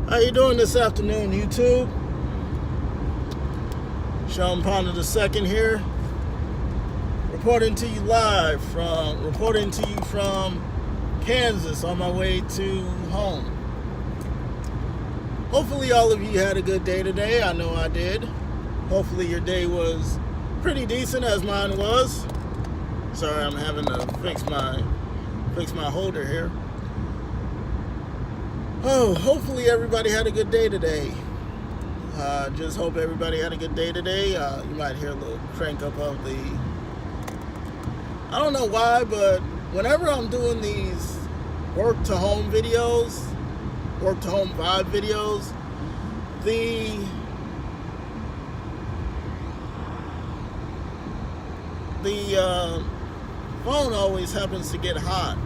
How you doing this afternoon, YouTube? Sean Ponder II here, reporting to you from Kansas on my way to home. Hopefully all of you had a good day today. I know I did. Hopefully your day was pretty decent, as mine was. Sorry, I'm having to fix my holder here. Oh, hopefully everybody had a good day today. Just hope everybody had a good day today. You might hear a little crank up of the... I don't know why, but whenever I'm doing these work to home videos, work to home vibe videos, the phone always happens to get hot.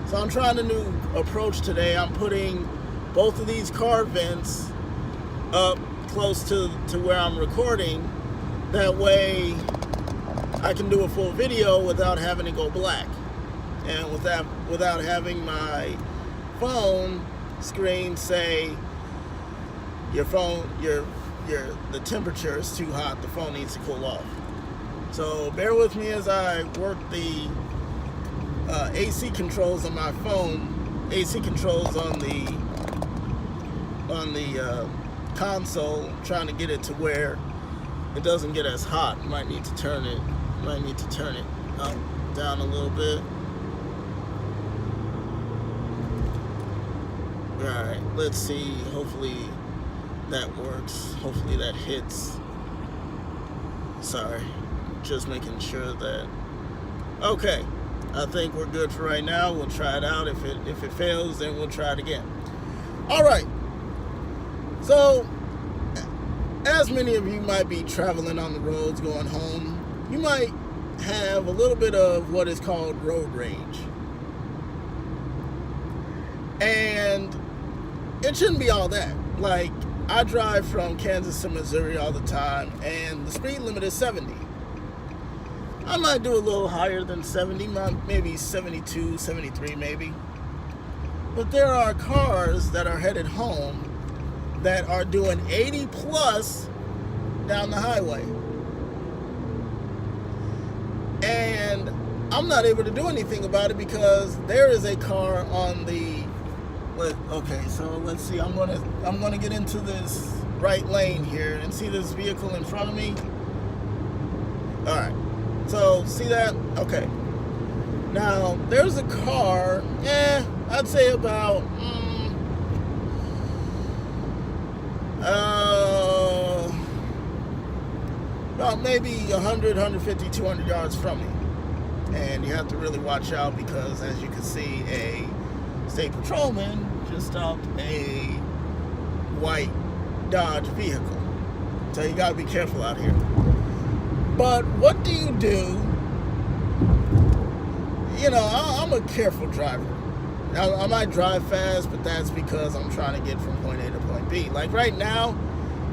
So I'm trying a new approach today. I'm putting both of these car vents up close to where I'm recording. That way I can do a full video without having to go black. And without having my phone screen say the temperature is too hot, the phone needs to cool off. So bear with me as I work the AC controls on my phone, AC controls on the console, trying to get it to where it doesn't get as hot. Might need to turn it up, down a little bit. Alright, let's see. Hopefully that works. Hopefully that hits. Sorry, just making sure that. Okay, I think we're good for right now. We'll try it out. If it fails, then we'll try it again. All right. So, as many of you might be traveling on the roads going home, you might have a little bit of what is called road rage. And it shouldn't be all that. Like, I drive from Kansas to Missouri all the time, and the speed limit is 70. I might do a little higher than 70, maybe 72, 73 maybe. But there are cars that are headed home that are doing 80 plus down the highway. And I'm not able to do anything about it because there is a car on the... Okay, so let's see. I'm gonna get into this right lane here and see this vehicle in front of me. All right. So, see that? Okay. Now, there's a car, I'd say about, maybe 100, 150, 200 yards from me. And you have to really watch out because, as you can see, a state patrolman just stopped a white Dodge vehicle. So you gotta be careful out here. But what do you do? You know, I'm a careful driver. I might drive fast, but that's because I'm trying to get from point A to point B. Like right now,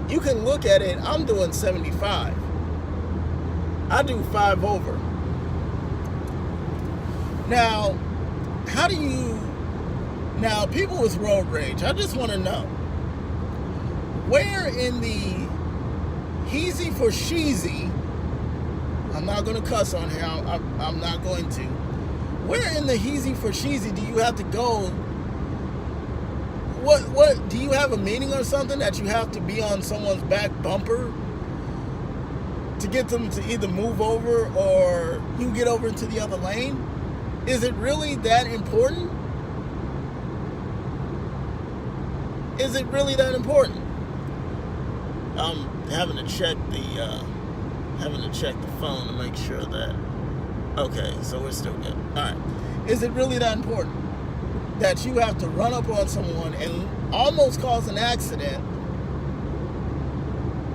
you can look at it, I'm doing 75. I do 5 over. Now, now people with road rage, I just want to know, where in the heezy for sheezy, I'm not going to cuss on here. I'm not going to. Where in the heezy for sheezy do you have to go? What do you have a meaning or something that you have to be on someone's back bumper to get them to either move over or you get over into the other lane? Is it really that important? Is it really that important? I'm having to check the phone to make sure that, okay, so we're still good. All right. Is it really that important that you have to run up on someone and almost cause an accident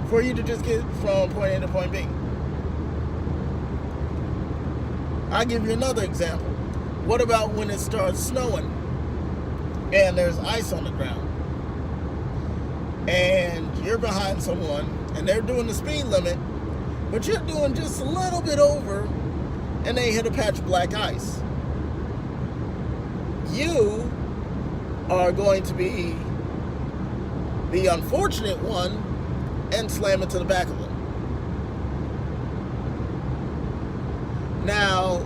for you to just get from point A to point B? I'll give you another example. What about when it starts snowing and there's ice on the ground and you're behind someone and they're doing the speed limit, but you're doing just a little bit over and they hit a patch of black ice? You are going to be the unfortunate one and slam into the back of them. Now,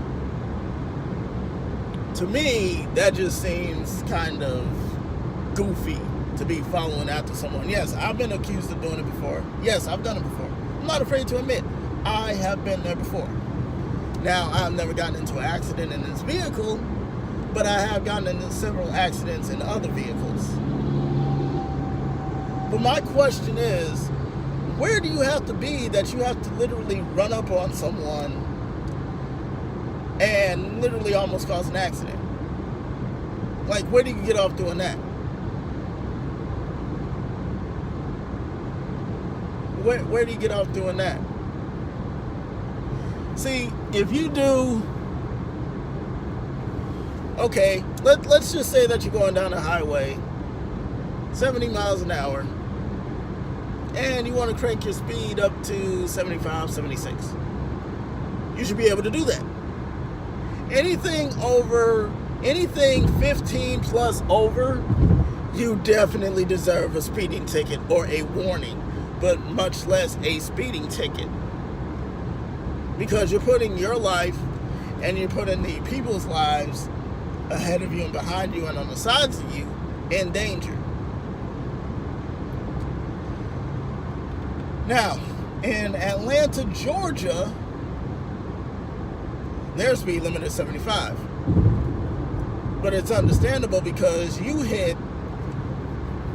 to me, that just seems kind of goofy to be following after someone. Yes, I've been accused of doing it before. Yes, I've done it before. I'm not afraid to admit I have been there before. Now, I've never gotten into an accident in this vehicle, but I have gotten into several accidents in other vehicles. But my question is, where do you have to be that you have to literally run up on someone and literally almost cause an accident? Like, where do you get off doing that? Where do you get off doing that? See, if you do, okay, let's just say that you're going down the highway 70 miles an hour and you want to crank your speed up to 75, 76. You should be able to do that. Anything 15 plus over, you definitely deserve a speeding ticket or a warning, but much less a speeding ticket. Because you're putting your life and you're putting the people's lives ahead of you and behind you and on the sides of you in danger. Now, in Atlanta, Georgia, their speed limit is 75. But it's understandable because you hit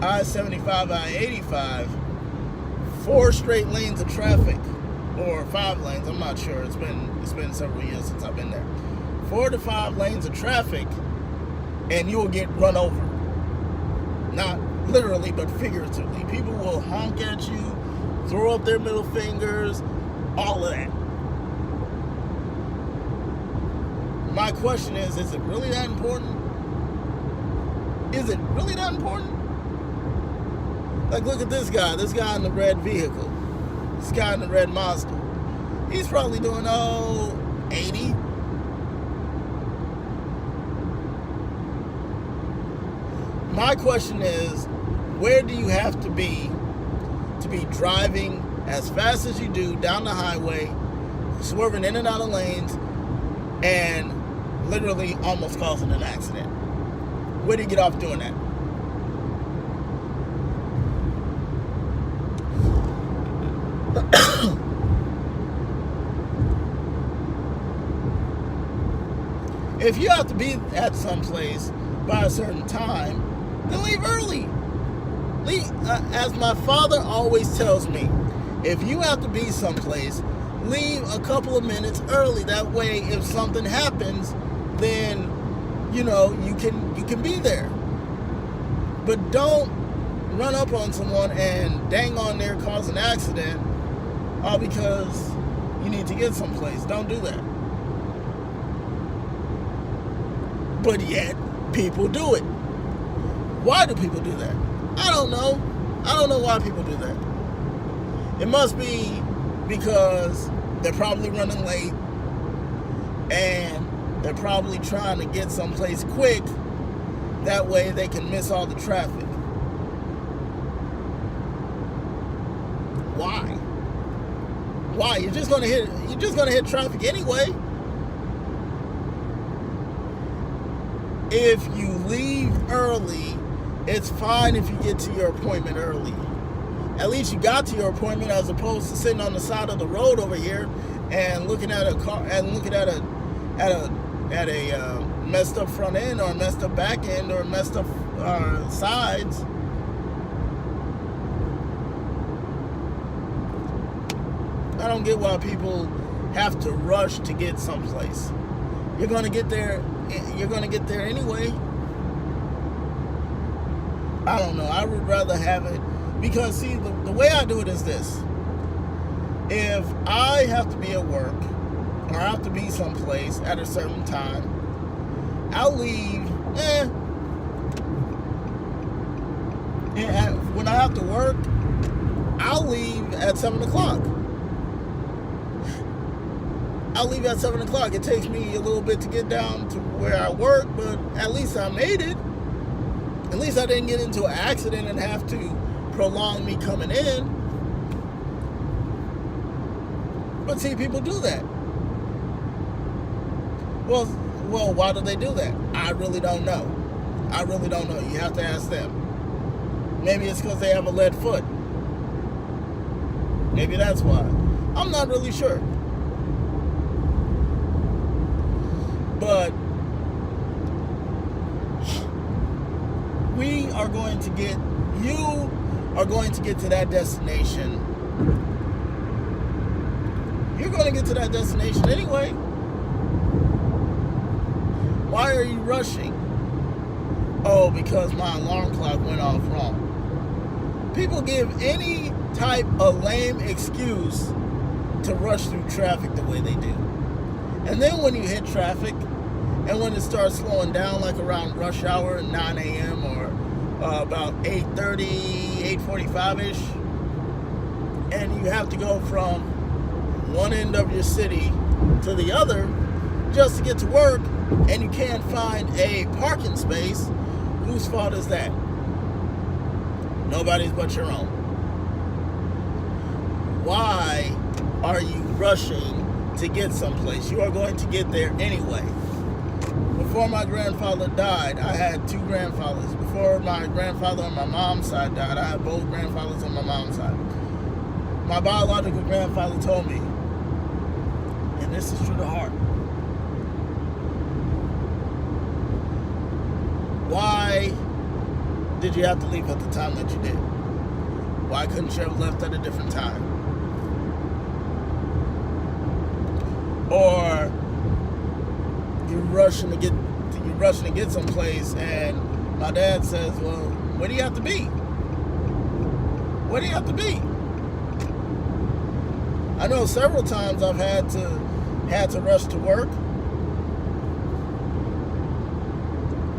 I-75, I-85, 4 straight lanes of traffic, or 5 lanes, I'm not sure. It's been several years since I've been there. 4 to 5 lanes of traffic, and you will get run over. Not literally, but figuratively. People will honk at you, throw up their middle fingers, all of that. My question is it really that important? Is it really that important? Like, look at this guy in the red vehicle. This guy in the red Mazda. He's probably doing, 80. My question is, where do you have to be driving as fast as you do down the highway, swerving in and out of lanes, and literally almost causing an accident? Where do you get off doing that? If you have to be at some place by a certain time, then leave early. As my father always tells me, if you have to be someplace, leave a couple of minutes early. That way, if something happens, then you can be there. But don't run up on someone and dang on there cause an accident all because you need to get someplace. Don't do that. But yet, people do it. Why do people do that? I don't know. I don't know why people do that. It must be because they're probably running late and they're probably trying to get someplace quick. That way they can miss all the traffic. Why? Why? You're just gonna hit traffic anyway. If you leave early, it's fine if you get to your appointment early. At least you got to your appointment as opposed to sitting on the side of the road over here and looking at a car and looking at a messed up front end or messed up back end or messed up sides. I don't get why people have to rush to get someplace. You're gonna get there anyway. I don't know. I would rather have it because, see, the way I do it is this. If I have to be at work or I have to be someplace at a certain time, I'll leave. When I have to work, I'll leave at 7 o'clock. I'll leave at 7 o'clock. It takes me a little bit to get down to where I work, but at least I made it. At least I didn't get into an accident and have to prolong me coming in. But see, people do that. Well, why do they do that? I really don't know. You have to ask them. Maybe it's because they have a lead foot. Maybe that's why. I'm not really sure. But you are going to get to that destination. You're going to get to that destination anyway. Why are you rushing? Oh, because my alarm clock went off wrong. People give any type of lame excuse to rush through traffic the way they do. And then when you hit traffic, and when it starts slowing down, like around rush hour, 9 a.m. or about 8:30, 8:45-ish, and you have to go from one end of your city to the other just to get to work, and you can't find a parking space, whose fault is that? Nobody's but your own. Why are you rushing to get someplace? You are going to get there anyway. Before my grandfather died, I had two grandfathers. Before my grandfather on my mom's side died, I had both grandfathers on my mom's side. My biological grandfather told me, and this is true to heart, why did you have to leave at the time that you did? Why couldn't you have left at a different time? Or you're rushing to get someplace, and my dad says, well, where do you have to be? Where do you have to be? I know several times I've had to rush to work.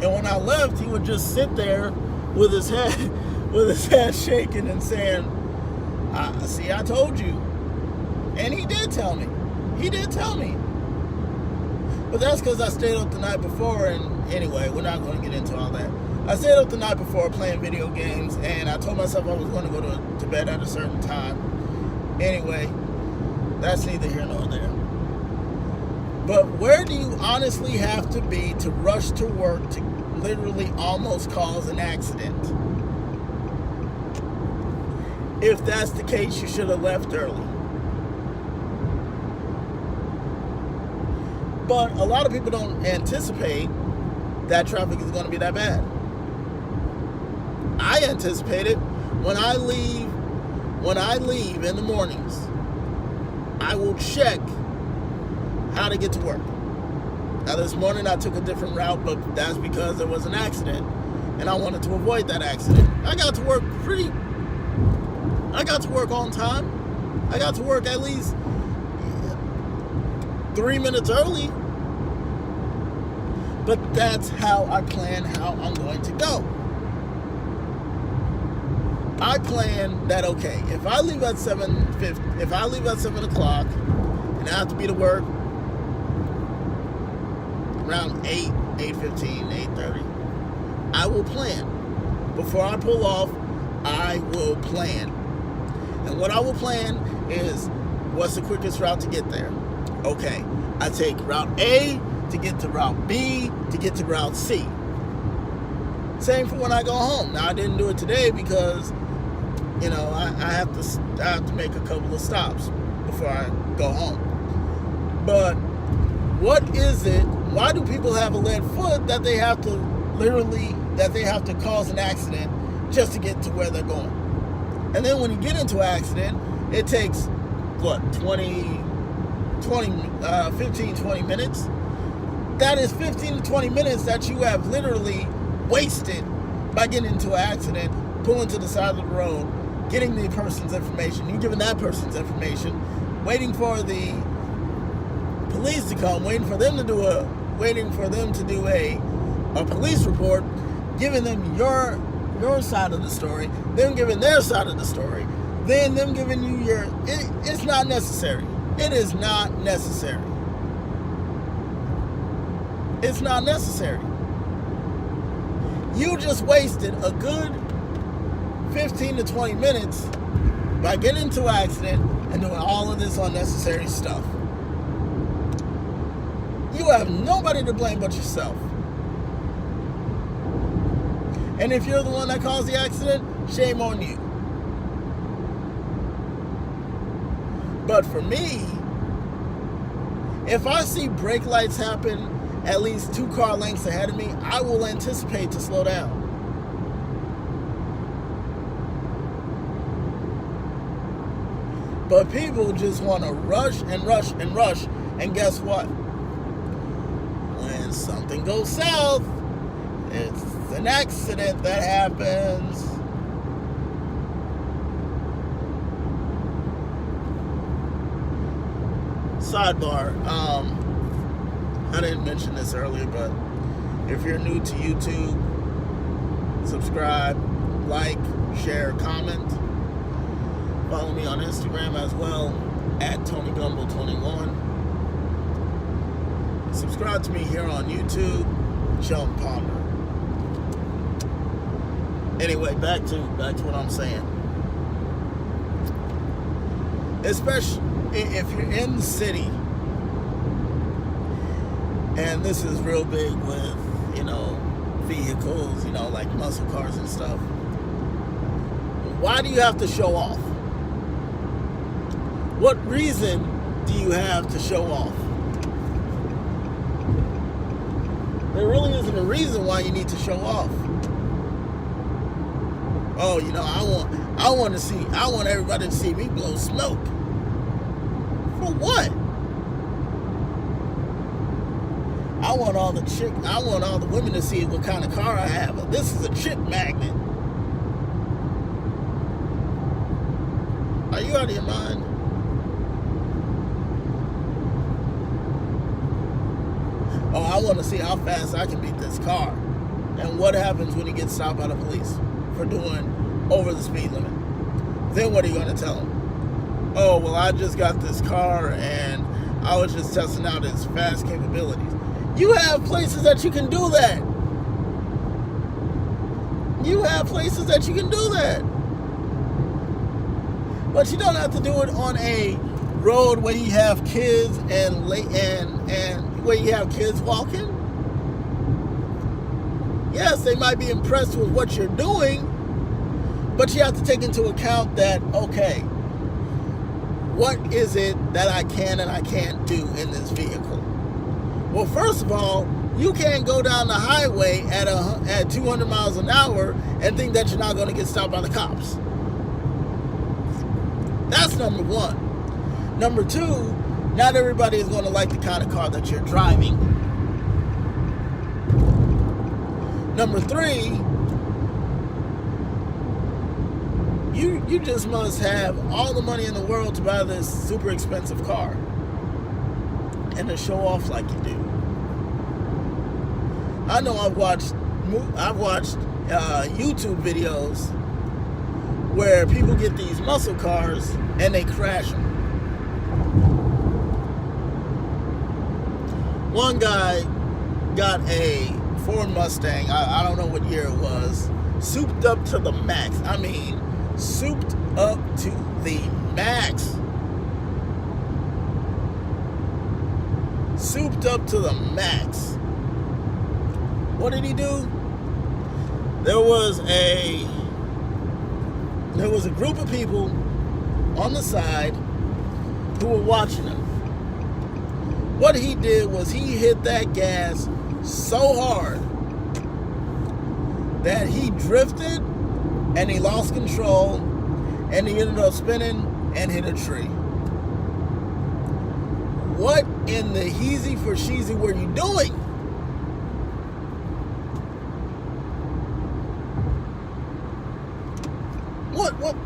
And when I left, he would just sit there with his head shaking and saying, I told you. And he did tell me. But that's because I stayed up the night before, and anyway, we're not going to get into all that. I stayed up the night before playing video games, and I told myself I was going to go to bed at a certain time. Anyway, that's neither here nor there. But where do you honestly have to be to rush to work to literally almost cause an accident? If that's the case, you should have left early. But a lot of people don't anticipate that traffic is going to be that bad. I anticipate it. When I leave in the mornings, I will check how to get to work. Now this morning I took a different route, but that's because there was an accident, and I wanted to avoid that accident. I got to work on time. I got to work at least 3 minutes early. But that's how I plan how I'm going to go. I plan that, okay, if I leave at 7 o'clock and I have to be to work around 8, 8:15, 8:30, I will plan. Before I pull off, I will plan. And what I will plan is, what's the quickest route to get there? Okay, I take Route A to get to Route B to get to Route C. Same for when I go home. Now I didn't do it today because, I have to make a couple of stops before I go home. But what is it? Why do people have a lead foot that they have to cause an accident just to get to where they're going? And then when you get into an accident, it takes 15, 20 minutes. That is 15 to 20 minutes that you have literally wasted by getting into an accident, pulling to the side of the road, getting the person's information, you giving that person's information, waiting for the police to come, waiting for them to do a police report, giving them your side of the story, them giving their side of the story, then them giving you it's not necessary. It is not necessary. It's not necessary. You just wasted a good 15 to 20 minutes by getting into an accident and doing all of this unnecessary stuff. You have nobody to blame but yourself. And if you're the one that caused the accident, shame on you. But for me, if I see brake lights happen at least 2 car lengths ahead of me, I will anticipate to slow down. But people just want to rush and rush and rush, and guess what? When something goes south, it's an accident that happens. Sidebar, I didn't mention this earlier, but if you're new to YouTube, subscribe, like, share, comment. Follow me on Instagram as well, at TonyGumbo21. Subscribe to me here on YouTube, Sheldon Palmer. Anyway, back to what I'm saying. Especially if you're in the city, and this is real big with, vehicles, like muscle cars and stuff. Why do you have to show off? What reason do you have to show off? There really isn't a reason why you need to show off. Oh, I want everybody to see me blow smoke. For what? I want all the women to see what kind of car I have. This is a chick magnet. Are you out of your mind? Oh, I want to see how fast I can beat this car. And what happens when he gets stopped by the police for doing over the speed limit? Then what are you going to tell him? Oh, well, I just got this car and I was just testing out its fast capabilities. You have places that you can do that. You have places that you can do that. But you don't have to do it on a road where you have kids and where you have kids walking. Yes, they might be impressed with what you're doing, but you have to take into account that, okay, what is it that I can and I can't do in this vehicle? Well, first of all, you can't go down the highway at 200 miles an hour and think that you're not going to get stopped by the cops. That's number one. Number two, not everybody is going to like the kind of car that you're driving. Number three, you just must have all the money in the world to buy this super expensive car and to show off like you do. I know I've watched YouTube videos where people get these muscle cars and they crash them. One guy got a Ford Mustang, I don't know what year it was, souped up to the max. I mean, souped up to the max. Souped up to the max. What did he do? There was a group of people on the side who were watching him. What he did was he hit that gas so hard that he drifted and he lost control and he ended up spinning and hit a tree. What in the heezy for sheezy were you doing?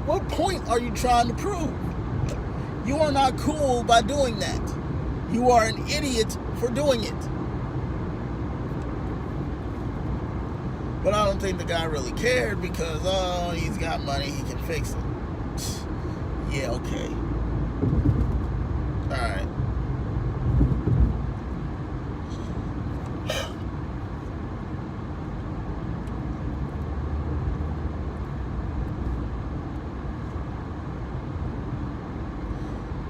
What point are you trying to prove? You are not cool by doing that. You are an idiot for doing it. But I don't think the guy really cared because, oh, he's got money, he can fix it. Yeah, okay. Alright.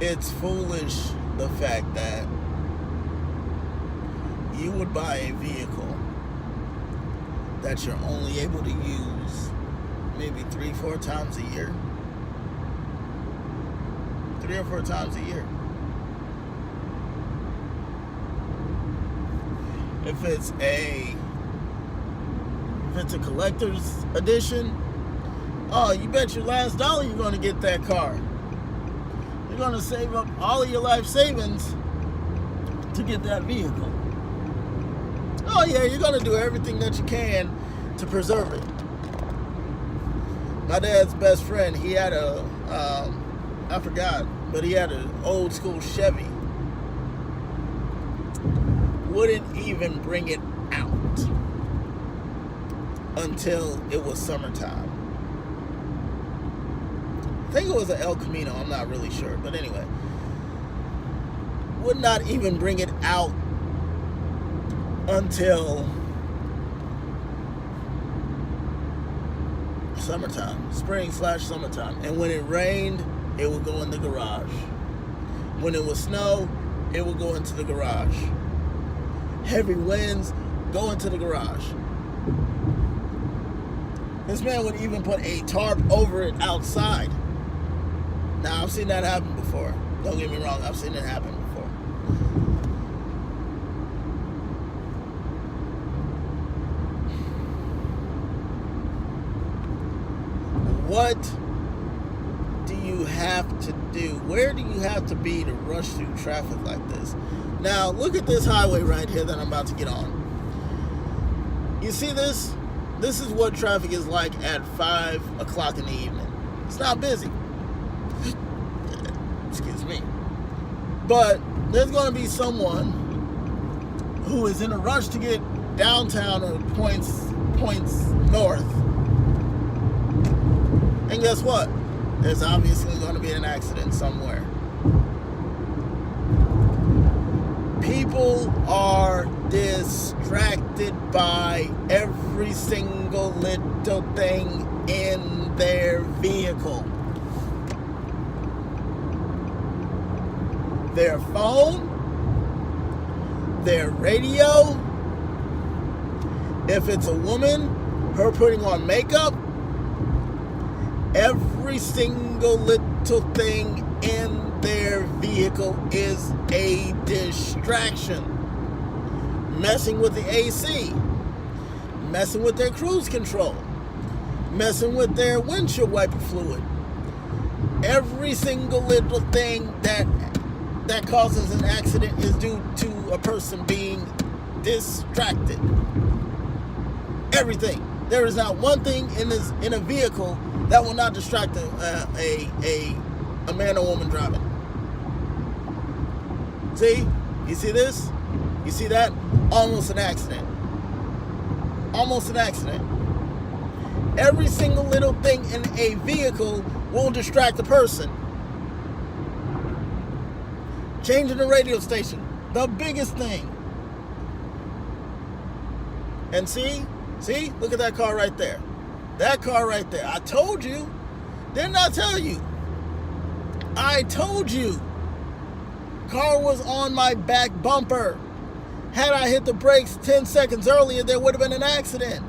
it's foolish, the fact that you would buy a vehicle that you're only able to use maybe 3-4 times a year. 3 or 4 times a year. If it's a collector's edition, oh, you bet your last dollar you're going to get that car. You're going to save up all of your life savings to get that vehicle. Oh yeah, you're going to do everything that you can to preserve it. My dad's best friend, he had I forgot, but he had an old school Chevy. Wouldn't even bring it out until it was summertime. I think it was an El Camino, I'm not really sure, but anyway. Would not even bring it out until summertime, spring/summertime. And when it rained, it would go in the garage. When it was snow, it would go into the garage. Heavy winds, go into the garage. This man would even put a tarp over it outside. Now, I've seen that happen before. Don't get me wrong, I've seen it happen before. What do you have to do? Where do you have to be to rush through traffic like this? Now, look at this highway right here that I'm about to get on. You see this? This is what traffic is like at 5 o'clock in the evening. It's not busy. Excuse me. But there's going to be someone who is in a rush to get downtown or points north. And guess what? There's obviously going to be an accident somewhere. People are distracted by every single little thing in their vehicle. Their phone, their radio. If it's a woman, her putting on makeup. Every single little thing in their vehicle is a distraction. Messing with the AC, messing with their cruise control, messing with their windshield wiper fluid. Every single little thing that causes an accident is due to a person being distracted. Everything. There is not one thing in a vehicle that will not distract a man or woman driving. See? You see this? You see that? Almost an accident. Almost an accident. Every single little thing in a vehicle will distract the person. Changing the radio station. The biggest thing. And see? Look at that car right there. That car right there. I told you. Didn't I tell you? I told you. Car was on my back bumper. Had I hit the brakes 10 seconds earlier, there would have been an accident.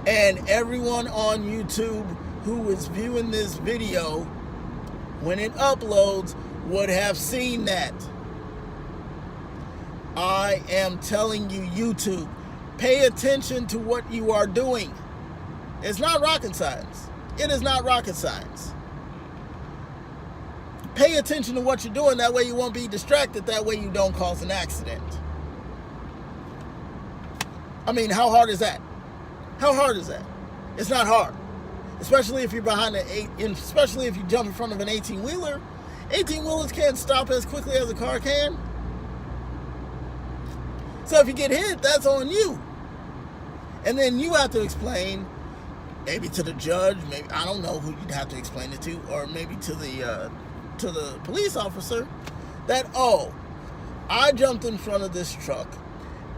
And everyone on YouTube who is viewing this video, when it uploads, would have seen that. I am telling you, YouTube, pay attention to what you are doing. It's not rocket science. It is not rocket science. Pay attention to what you're doing. That way you won't be distracted. That way you don't cause an accident. I mean, how hard is that? How hard is that? It's not hard. Especially if you're especially if you jump in front of an 18-wheeler. 18-wheelers can't stop as quickly as a car can. So if you get hit, that's on you. And then you have to explain, maybe to the judge, maybe, I don't know who you'd have to explain it to, or maybe to the police officer, that, oh, I jumped in front of this truck,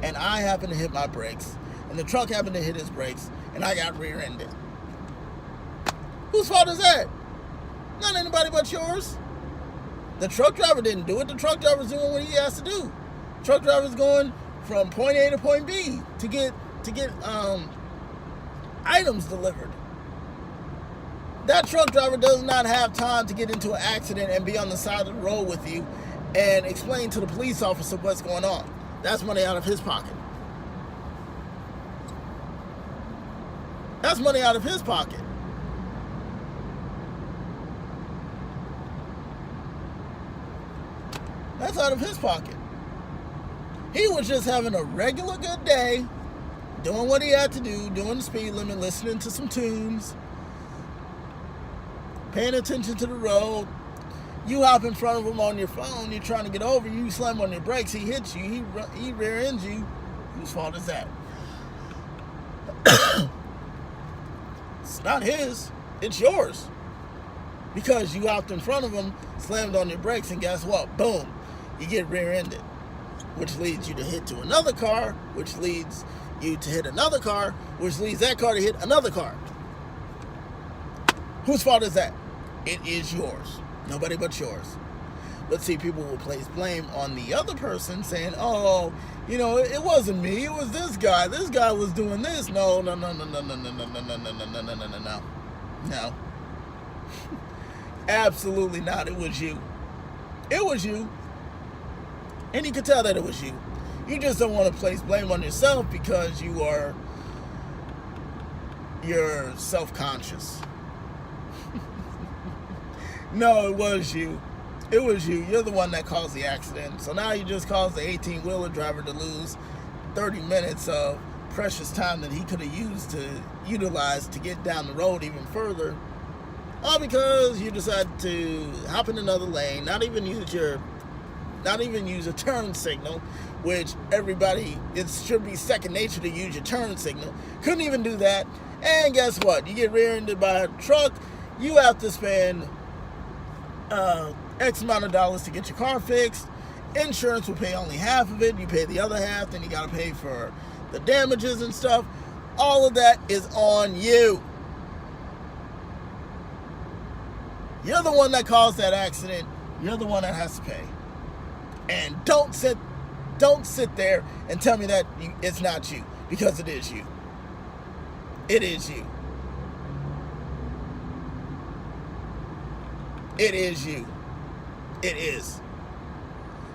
and I happened to hit my brakes, and the truck happened to hit his brakes, and I got rear-ended. Whose fault is that? Not anybody but yours. The truck driver didn't do it. The truck driver's doing what he has to do. The truck driver's going from point A to point B to get items delivered. That truck driver does not have time to get into an accident and be on the side of the road with you and explain to the police officer what's going on. That's money out of his pocket. That's money out of his pocket. That's out of his pocket. He was just having a regular good day, doing what he had to do, doing the speed limit, listening to some tunes, paying attention to the road. You hop in front of him on your phone, you're trying to get over, you slam on your brakes, he hits you, he rear ends you. Whose fault is that? It's not his, it's yours. Because you hopped in front of him, slammed on your brakes, and guess what? Boom, you get rear-ended, which leads you to hit to another car, which leads you to hit another car, which leads that car to hit another car. Whose fault is that? It is yours. Nobody but yours. But see, people will place blame on the other person, saying, oh, you know, it wasn't me, it was this guy. This guy was doing this. No. No. Absolutely not. It was you. It was you. And you can tell that it was you. You just don't want to place blame on yourself because you're self-conscious. No, it was you. It was you. You're the one that caused the accident. So now you just caused the 18-wheeler driver to lose 30 minutes of precious time that he could have used to utilize to get down the road even further. All because you decided to hop in another lane, not even use a turn signal, which everybody, it should be second nature to use your turn signal. Couldn't even do that. And guess what? You get rear-ended by a truck. You have to spend X amount of dollars to get your car fixed. Insurance will pay only half of it. You pay the other half, then you got to pay for the damages and stuff. All of that is on you. You're the one that caused that accident. You're the one that has to pay. And don't sit there and tell me that it's not you, because it is you. It is you. It is you. It is.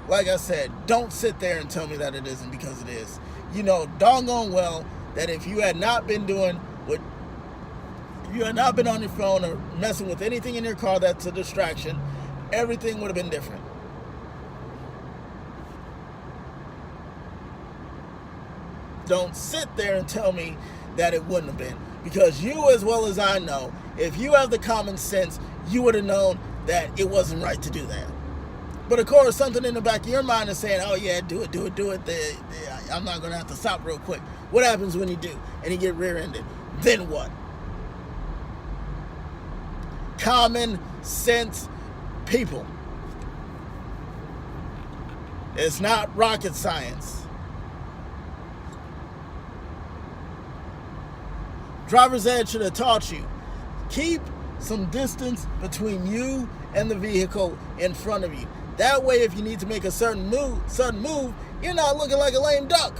Like I said, don't sit there and tell me that it isn't, because it is. You know doggone well that if you had not been if you had not been on your phone or messing with anything in your car that's a distraction, everything would have been different. Don't sit there and tell me that it wouldn't have been, because you, as well as I know, if you have the common sense, you would have known that it wasn't right to do that. But of course, something in the back of your mind is saying, oh yeah, do it. I'm not going to have to stop real quick. What happens when you do and you get rear-ended? Then what? Common sense people. It's not rocket science. Driver's ed should have taught you. Keep some distance between you and the vehicle in front of you. That way, if you need to make a sudden move, you're not looking like a lame duck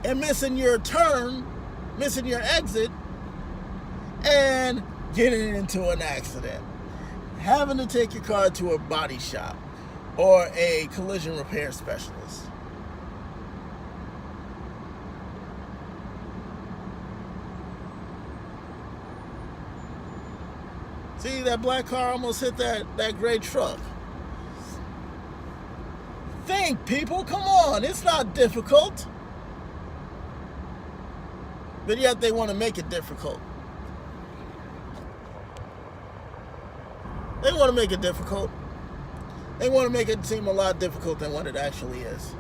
and missing your turn, missing your exit, and getting into an accident. Having to take your car to a body shop or a collision repair specialist. See, that black car almost hit that gray truck. Think, people, come on, it's not difficult. But yet they want to make it difficult. They want to make it difficult. They want to make it seem a lot difficult than what it actually is.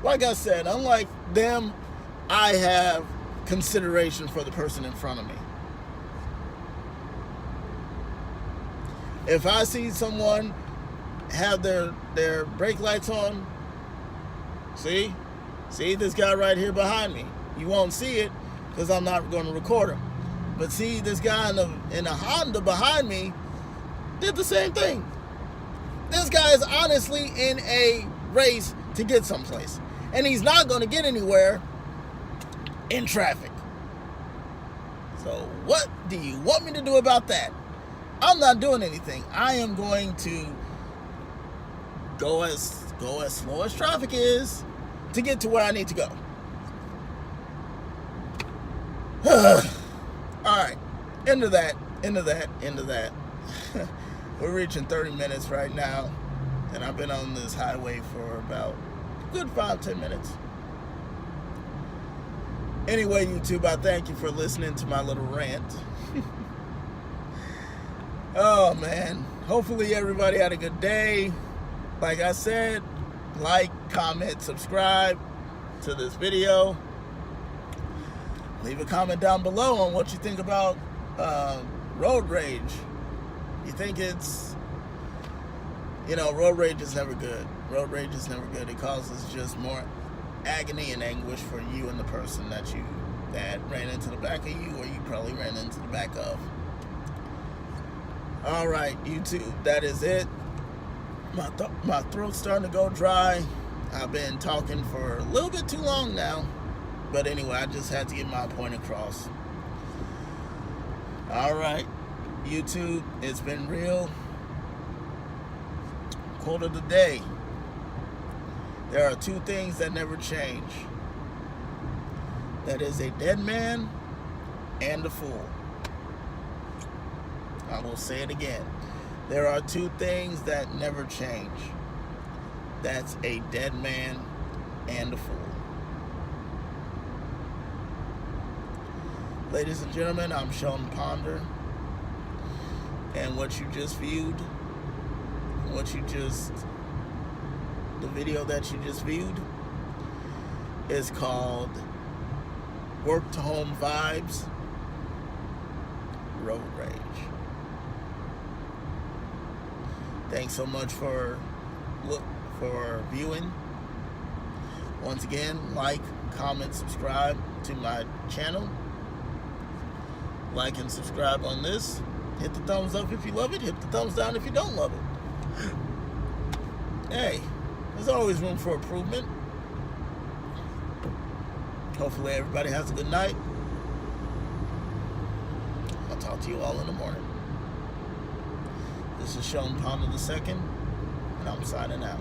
Like I said, unlike them, I have consideration for the person in front of me. If I see someone have their brake lights on, see this guy right here behind me. You won't see it because I'm not going to record him. But see this guy in a Honda behind me did the same thing. This guy is honestly in a race to get someplace. And he's not going to get anywhere in traffic. So what do you want me to do about that? I'm not doing anything. I am going to go as slow as traffic is to get to where I need to go. Alright, into that. We're reaching 30 minutes right now, and I've been on this highway for about a good 5-10 minutes. Anyway, YouTube, I thank you for listening to my little rant. Oh man, hopefully everybody had a good day. Like I said, like, comment, subscribe to this video. Leave a comment down below on what you think about road rage. You think it's, road rage is never good. Road rage is never good. It causes just more agony and anguish for you and the person that ran into the back of you, or you probably ran into the back of. Alright, YouTube, that is it. My throat's starting to go dry. I've been talking for a little bit too long now. But anyway, I just had to get my point across. Alright, YouTube, it's been real. Quote of the day. There are two things that never change. That is a dead man and a fool. I will say it again. There are two things that never change. That's a dead man and a fool. Ladies and gentlemen, I'm Sheldon Ponder. And what you just viewed, the video that you just viewed is called Work to Home Vibes, Road Rage. Thanks so much for viewing. Once again, like, comment, subscribe to my channel. Like and subscribe on this. Hit the thumbs up if you love it. Hit the thumbs down if you don't love it. Hey, there's always room for improvement. Hopefully everybody has a good night. I'll talk to you all in the morning. This is Sheldon Ponder II, and I'm signing out.